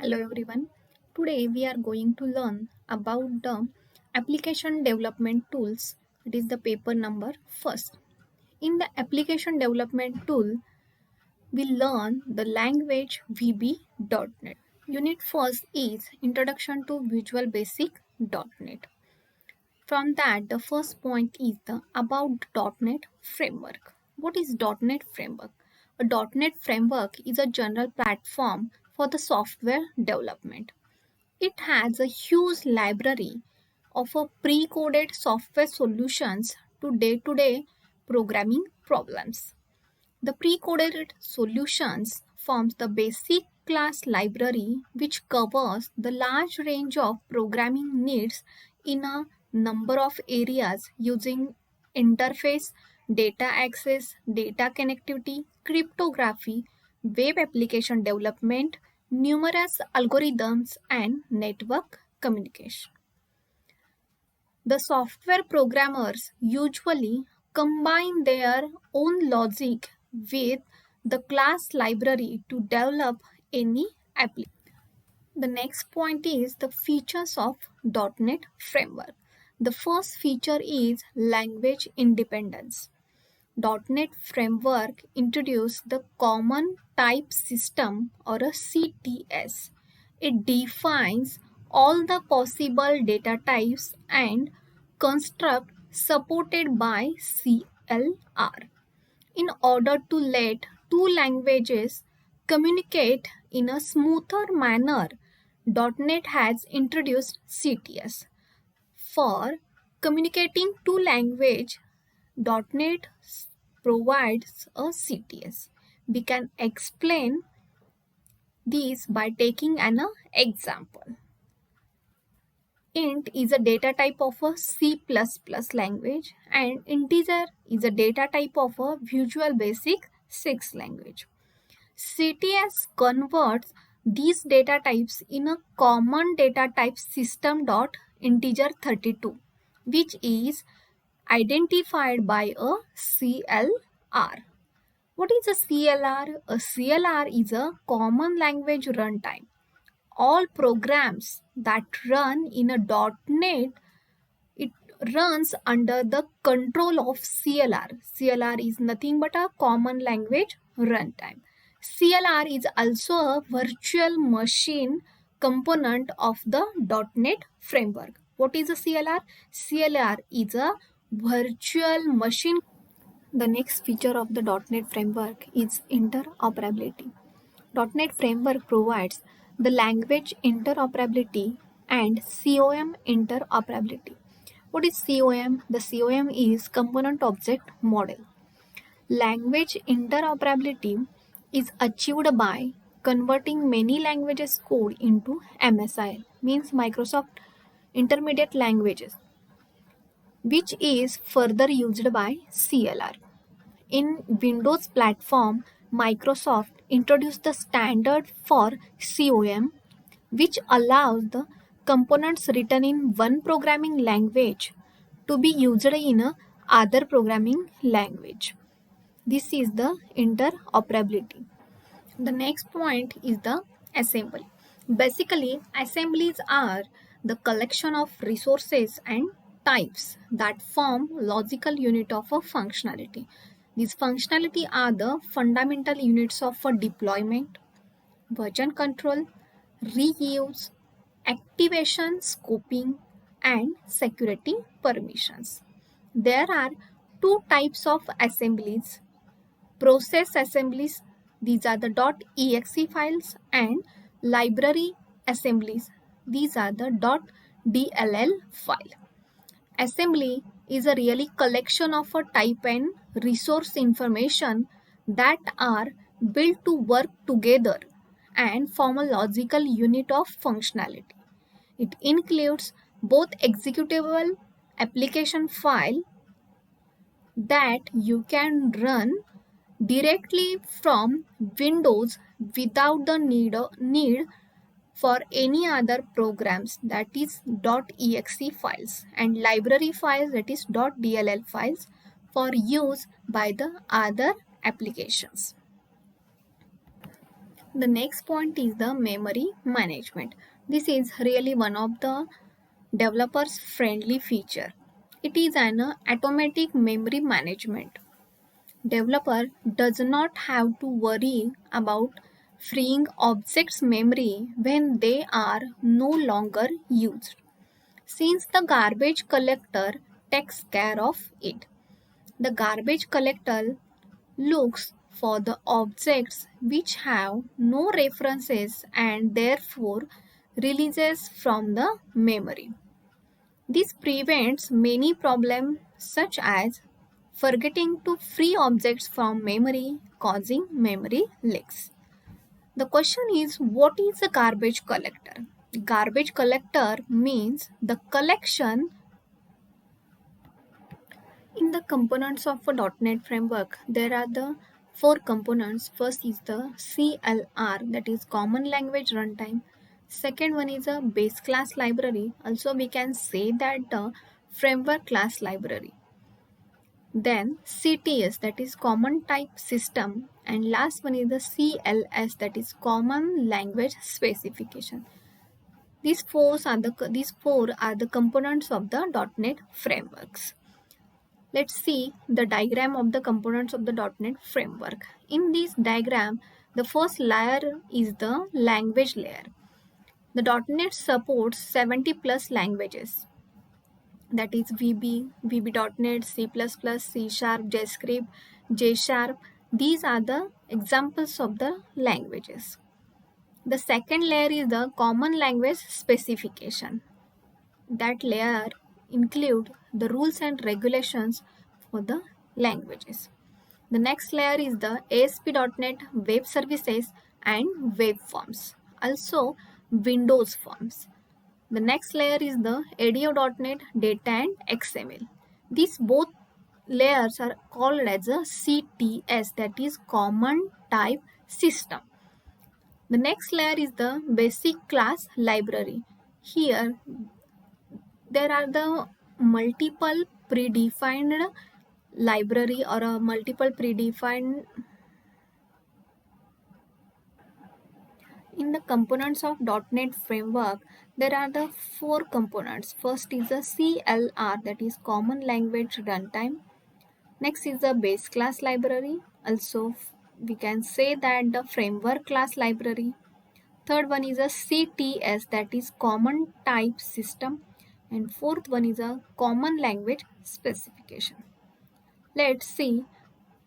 Hello everyone. Today we are going to learn about the application development tools. It is the paper number first. In the application development tool, we learn the language VB.NET. Unit first is Introduction to Visual Basic .NET. From that, the first point is the About .NET Framework. What is .NET Framework? A .NET Framework is a general platform for the software development. It has a huge library of a pre-coded software solutions to day-to-day programming problems. The pre-coded solutions forms the basic class library which covers the large range of programming needs in a number of areas using interface, data access, data connectivity, cryptography, web application development, numerous algorithms and network communication. The software programmers usually combine their own logic with the class library to develop any application. The next point is the features of .NET Framework. The first feature is language independence. .NET Framework introduced the Common Type System or a CTS. It defines all the possible data types and construct supported by CLR. In order to let two languages communicate in a smoother manner, .NET has introduced CTS. For communicating two language, .NET provides a CTS. We can explain this by taking an example. Int is a data type of a C++ language and integer is a data type of a Visual Basic 6 language. CTS converts these data types in a common data type system dot integer 32, which is identified by a CLR. What is a CLR? A CLR is a common language runtime. All programs that run in a .NET, it runs under the control of CLR. CLR is nothing but a common language runtime. CLR is also a virtual machine component of the .NET framework. What is a CLR? CLR is a virtual machine. The next feature of the .NET framework is interoperability. .NET Framework provides the language interoperability and COM interoperability. What is COM? The COM is Component Object Model. Language interoperability is achieved by converting many languages code into MSIL, means Microsoft Intermediate Languages, which is further used by CLR. In Windows platform, Microsoft introduced the standard for COM, which allows the components written in one programming language to be used in other programming language. This is the interoperability. The next point is the assembly. Basically, assemblies are the collection of resources and types that form logical unit of a functionality. These functionality are the fundamental units of a deployment, version control, reuse, activation, scoping, and security permissions. There are two types of assemblies: process assemblies, these are the .exe files, and library assemblies, these are the .dll file. Assembly is a really collection of a type and resource information that are built to work together and form a logical unit of functionality. It includes both executable application file that you can run directly from Windows without the need for any other programs, that is .exe files, and library files, that is .dll files, for use by the other applications. The next point is the memory management. This is really one of the developers friendly feature. It is an automatic memory management. Developer does not have to worry about freeing objects memory when they are no longer used, since the garbage collector takes care of it. The garbage collector looks for the objects which have no references and therefore releases from the memory. This prevents many problems such as forgetting to free objects from memory, causing memory leaks. The question is, what is a garbage collector? Garbage collector means the collection in the components of a .NET framework. There are the four components. First is the CLR, that is Common Language Runtime. Second one is a base class library. Also we can say that the framework class library. Then CTS, that is Common Type System, and last one is the CLS, that is Common Language Specification. These four are the components of the .NET frameworks. Let's see the diagram of the components of the .NET framework. In this diagram, the first layer is the language layer. The .NET supports 70 plus languages, that is VB.NET, C++, C Sharp, JavaScript, J Sharp. These are the examples of the languages. The second layer is the common language specification. That layer includes the rules and regulations for the languages. The next layer is the ASP.NET Web Services and Web Forms, also Windows Forms. The next layer is the ADO.NET Data and XML. These both layers are called as a CTS, that is Common Type System. The next layer is the Basic Class Library. Here there are the multiple predefined library or a multiple predefined in the components of .NET framework. There are the four components. First is the CLR, that is Common Language Runtime. Next is the base class library. Also we can say that the framework class library. Third one is a CTS, that is Common Type System. And fourth one is a Common Language Specification. Let's see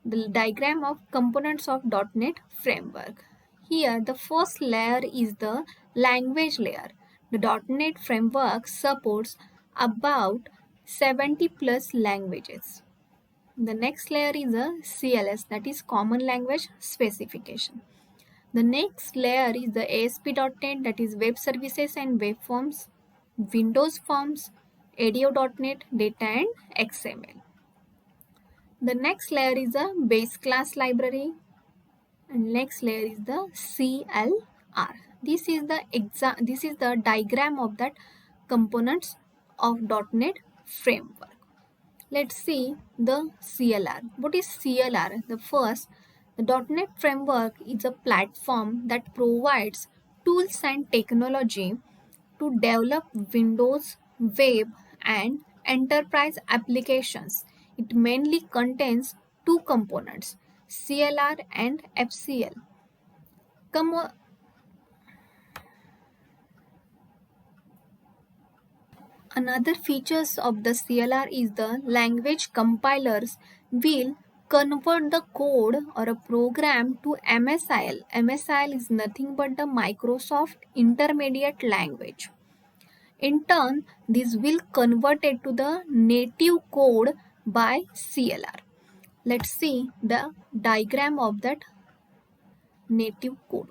the diagram of components of .NET framework. Here the first layer is the language layer. The .NET framework supports about 70 plus languages. The next layer is a CLS, that is Common Language Specification. The next layer is the ASP.NET, that is Web Services and Web Forms, Windows Forms, ADO.NET Data and XML. The next layer is a base class library, and next layer is the CLR. This is the diagram of that components of .NET framework. Let's see the CLR. What is CLR? The first, the .NET framework is a platform that provides tools and technology to develop Windows, web, and enterprise applications. It mainly contains two components, CLR and FCL. Another features of the CLR is the language compilers will convert the code or a program to MSIL. MSIL is nothing but the Microsoft Intermediate Language. In turn, this will convert it to the native code by CLR. Let's see the diagram of that native code.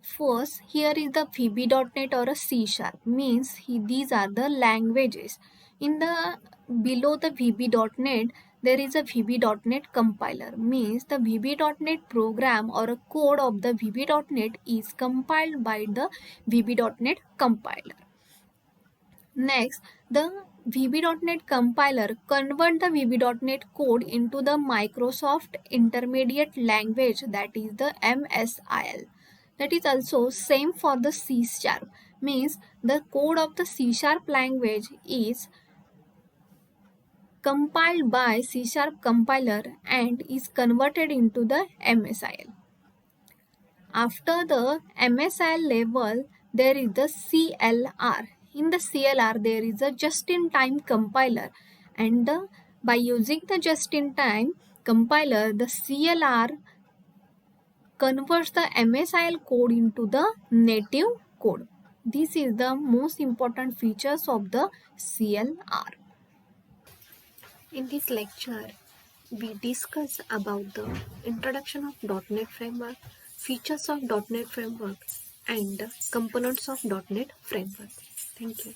First, here is the VB.NET or a C Sharp, means these are the languages. In the below the VB.NET, there is a VB.NET compiler, means the VB.NET program or a code of the VB.NET is compiled by the VB.NET compiler. Next, the VB.NET compiler convert the VB.NET code into the Microsoft Intermediate Language, that is the MSIL. That is also same for the C#. Means the code of the C# language is compiled by C# compiler and is converted into the MSIL. After the MSIL level, there is the CLR. In the CLR, there is a just-in-time compiler, and by using the just-in-time compiler, the CLR converts the MSIL code into the native code. This is the most important features of the CLR. In this lecture, we discuss about the introduction of .NET Framework, features of .NET Framework, and components of .NET Framework. Thank you.